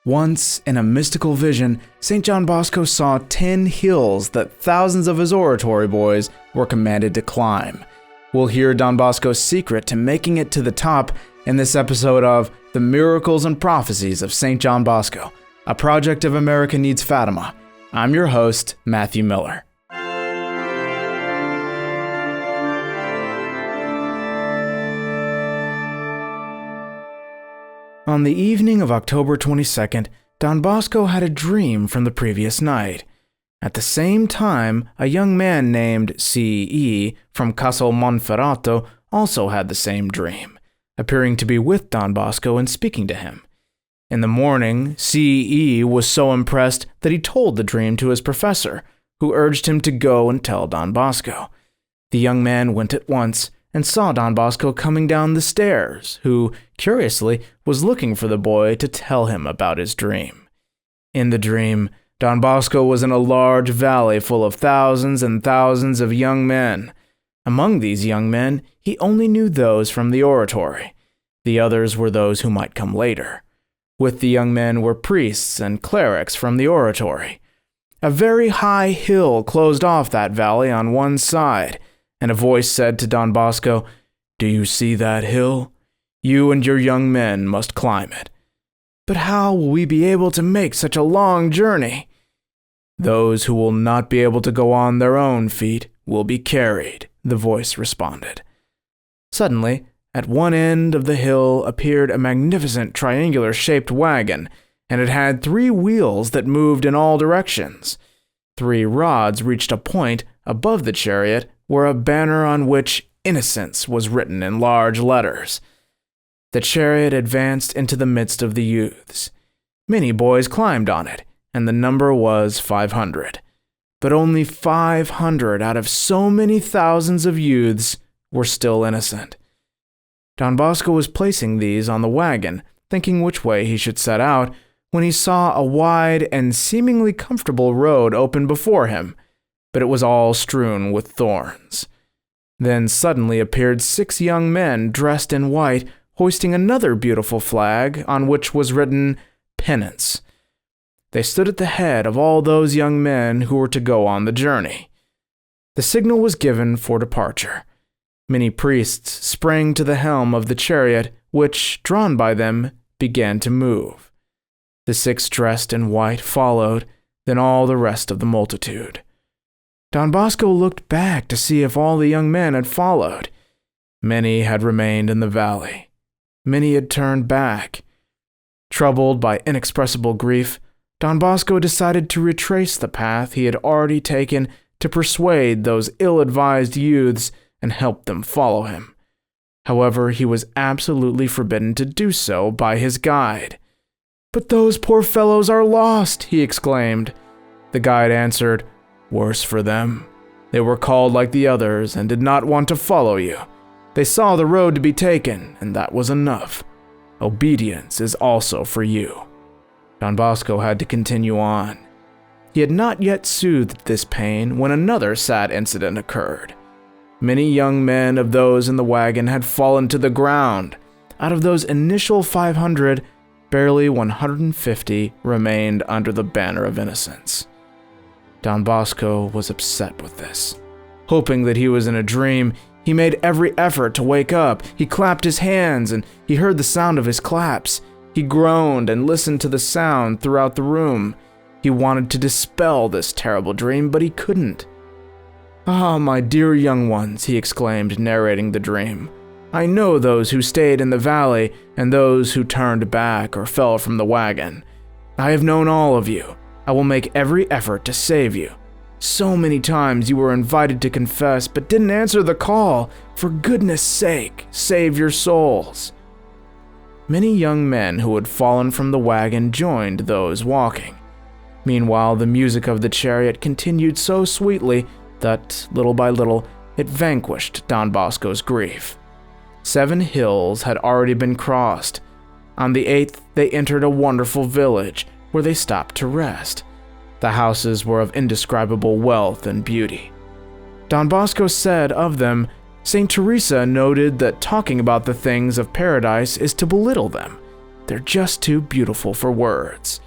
Once, in a mystical vision, St. John Bosco saw 10 hills that thousands of his oratory boys were commanded to climb. We'll hear Don Bosco's secret to making it to the top in this episode of The Miracles and Prophecies of St. John Bosco, a project of America Needs Fatima. I'm your host, Matthew Miller. On the evening of October 22nd, Don Bosco had a dream from the previous night. At the same time, a young man named C.E. from Casal Monferrato also had the same dream, appearing to be with Don Bosco and speaking to him. In the morning, C.E. was so impressed that he told the dream to his professor, who urged him to go and tell Don Bosco. The young man went at once and saw Don Bosco coming down the stairs, who, curiously, was looking for the boy to tell him about his dream. In the dream, Don Bosco was in a large valley full of thousands and thousands of young men. Among these young men, he only knew those from the oratory. The others were those who might come later. With the young men were priests and clerics from the oratory. A very high hill closed off that valley on one side, and a voice said to Don Bosco, "Do you see that hill? You and your young men must climb it." "But how will we be able to make such a long journey?" "Those who will not be able to go on their own feet will be carried," the voice responded. Suddenly, at one end of the hill appeared a magnificent triangular-shaped wagon, and it had 3 wheels that moved in all directions. 3 rods reached a point above the chariot where a banner on which "Innocence" was written in large letters. The chariot advanced into the midst of the youths. Many boys climbed on it, and the number was 500. But only 500 out of so many thousands of youths were still innocent. Don Bosco was placing these on the wagon, thinking which way he should set out, when he saw a wide and seemingly comfortable road open before him, but it was all strewn with thorns. Then suddenly appeared 6 young men dressed in white, hoisting another beautiful flag on which was written "Penance." They stood at the head of all those young men who were to go on the journey. The signal was given for departure. Many priests sprang to the helm of the chariot, which, drawn by them, began to move. The 6 dressed in white followed, then all the rest of the multitude. Don Bosco looked back to see if all the young men had followed. Many had remained in the valley. Many had turned back. Troubled by inexpressible grief, Don Bosco decided to retrace the path he had already taken to persuade those ill-advised youths and help them follow him. However, he was absolutely forbidden to do so by his guide. "But those poor fellows are lost!" he exclaimed. The guide answered, "Worse for them. They were called like the others and did not want to follow you. They saw the road to be taken, and that was enough. Obedience is also for you." Don Bosco had to continue on. He had not yet soothed this pain when another sad incident occurred. Many young men of those in the wagon had fallen to the ground. Out of those initial 500, barely 150 remained under the banner of innocence. Don Bosco was upset with this. Hoping that he was in a dream, he made every effort to wake up. He clapped his hands, and he heard the sound of his claps. He groaned and listened to the sound throughout the room. He wanted to dispel this terrible dream, but he couldn't. "Ah, my dear young ones," he exclaimed, narrating the dream. "I know those who stayed in the valley and those who turned back or fell from the wagon. I have known all of you. I will make every effort to save you. So many times you were invited to confess but didn't answer the call. For goodness sake, save your souls." Many young men who had fallen from the wagon joined those walking. Meanwhile, the music of the chariot continued so sweetly that, little by little, it vanquished Don Bosco's grief. 7 hills had already been crossed. On the 8th, they entered a wonderful village, where they stopped to rest. The houses were of indescribable wealth and beauty. Don Bosco said of them, St. Teresa noted that talking about the things of paradise is to belittle them. they're just too beautiful for words.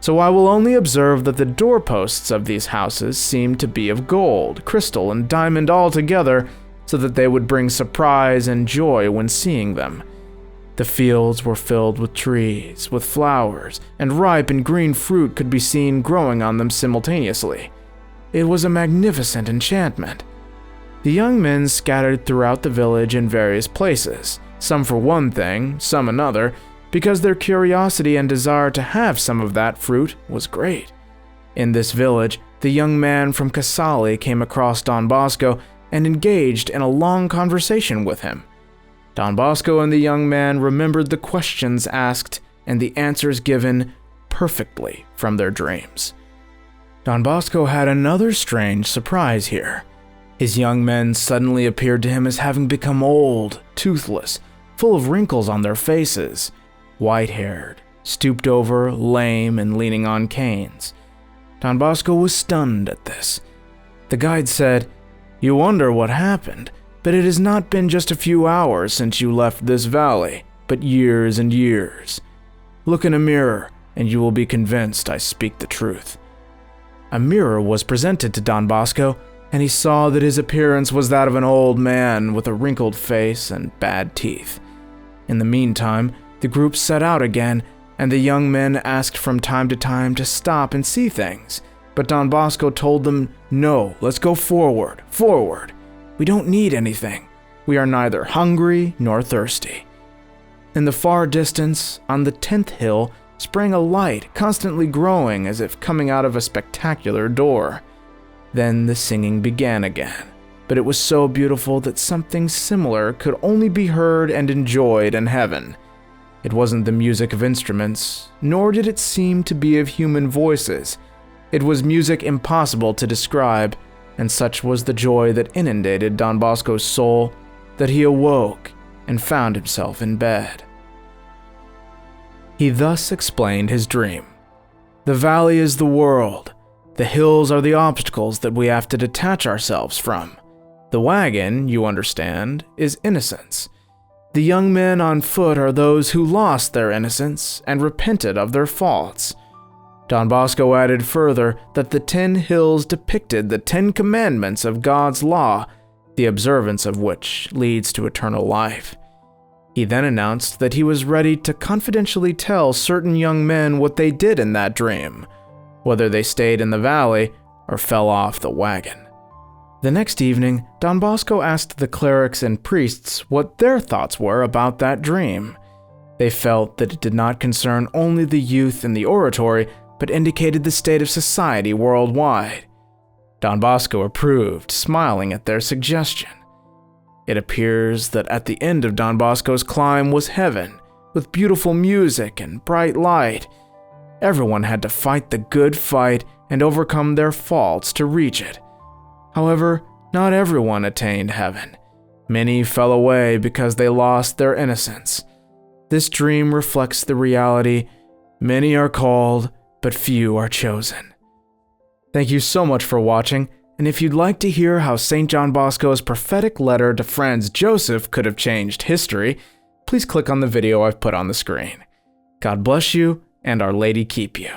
So I will only observe that the doorposts of these houses seemed to be of gold, crystal, and diamond all together, so that they would bring surprise and joy when seeing them. The fields were filled with trees, with flowers, and ripe and green fruit could be seen growing on them simultaneously. It was a magnificent enchantment. The young men scattered throughout the village in various places, some for one thing, some another, because their curiosity and desire to have some of that fruit was great. In this village, the young man from Casale came across Don Bosco and engaged in a long conversation with him. Don Bosco and the young man remembered the questions asked and the answers given perfectly from their dreams. Don Bosco had another strange surprise here. His young men suddenly appeared to him as having become old, toothless, full of wrinkles on their faces, white-haired, stooped over, lame, and leaning on canes. Don Bosco was stunned at this. The guide said, "You wonder what happened, but it has not been just a few hours since you left this valley, but years and years. Look in a mirror, and you will be convinced I speak the truth." A mirror was presented to Don Bosco, and he saw that his appearance was that of an old man with a wrinkled face and bad teeth. In the meantime, the group set out again, and the young men asked from time to time to stop and see things, but Don Bosco told them, "No, let's go forward, forward. We don't need anything. We are neither hungry nor thirsty." In the far distance, on the 10th hill, sprang a light, constantly growing as if coming out of a spectacular door. Then the singing began again, but it was so beautiful that something similar could only be heard and enjoyed in heaven. It wasn't the music of instruments, nor did it seem to be of human voices. It was music impossible to describe, and such was the joy that inundated Don Bosco's soul that he awoke and found himself in bed. He thus explained his dream. The valley is the world. The hills are the obstacles that we have to detach ourselves from. The wagon, you understand, is innocence. The young men on foot are those who lost their innocence and repented of their faults. Don Bosco added further that the 10 hills depicted the 10 commandments of God's law, the observance of which leads to eternal life. He then announced that he was ready to confidentially tell certain young men what they did in that dream, whether they stayed in the valley or fell off the wagon. The next evening, Don Bosco asked the clerics and priests what their thoughts were about that dream. They felt that it did not concern only the youth in the oratory, but indicated the state of society worldwide. Don Bosco approved, smiling at their suggestion. It appears that at the end of Don Bosco's climb was heaven, with beautiful music and bright light. Everyone had to fight the good fight and overcome their faults to reach it. However, not everyone attained heaven. Many fell away because they lost their innocence. This dream reflects the reality: many are called, but few are chosen. Thank you so much for watching, and if you'd like to hear how St. John Bosco's prophetic letter to Franz Joseph could have changed history, please click on the video I've put on the screen. God bless you, and Our Lady keep you.